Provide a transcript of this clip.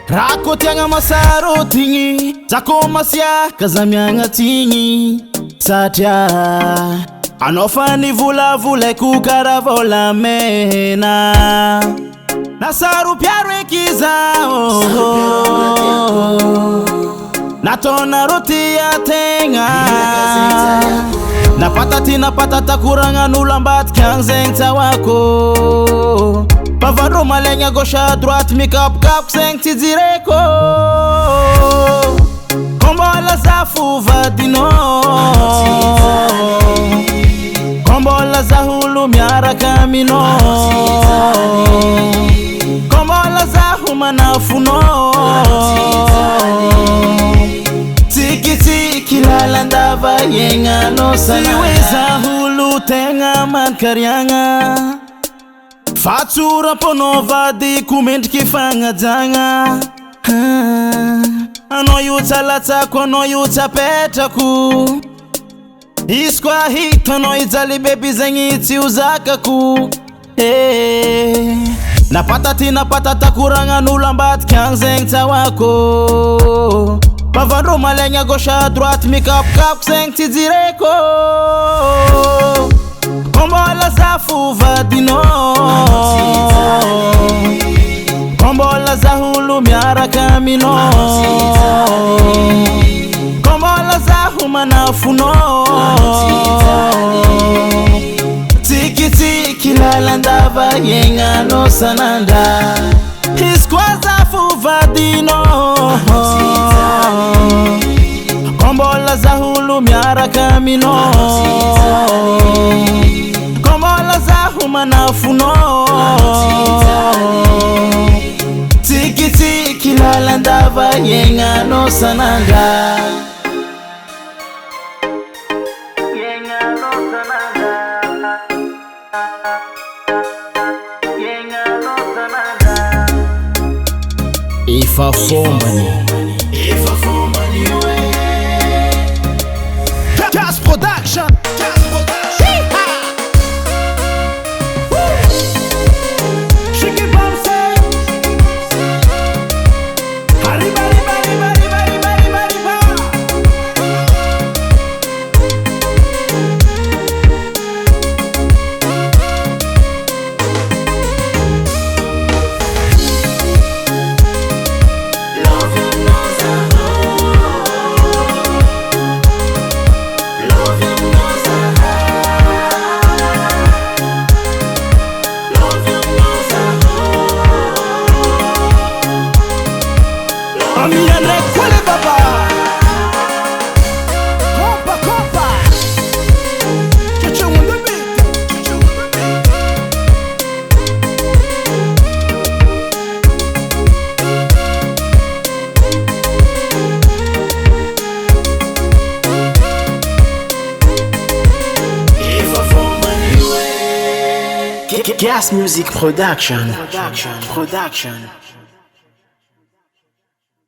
Rakotiagna masarotigny zako masia kazamiagnatigny satria anao fa nivolavolaiko karaha volamena nasaropiaro eky zao nataonareo tia tegna napatata koragnan'olo ambadika agny zegny tsahoako bavandro malegna gauche à droite mikapokapoko zegny tsy jireko kombola zafo vadinao kombola zaholo miaraka aminao kombola zaho manafonao tsikitsiki lalandava iaignanao sana tsy hoe zaholo tegna mankariagna fatsoram-ponao vadiko mendriky fagnajagna anao io tsalatsako anao io tsapetrako izy koa hitanao ijaly beby zegny tsy ho zakako napatata koragnan'olo ambadika agny zegny tsahoako bavandro malegna gauche à droite mikapokapoko zegny tsy jireko kombola zafo vadinao kombola zaholo miaraka aminao kombola zaho manafonao tsikitsiki lalandava iaignanao sanandra izy koa zafo vadinao kombola zaholo miaraka aminao kombola zaho manafonao tsikitsiki lalandava iaignanao sanandra Efa fombany Gas Production Gas Music Production.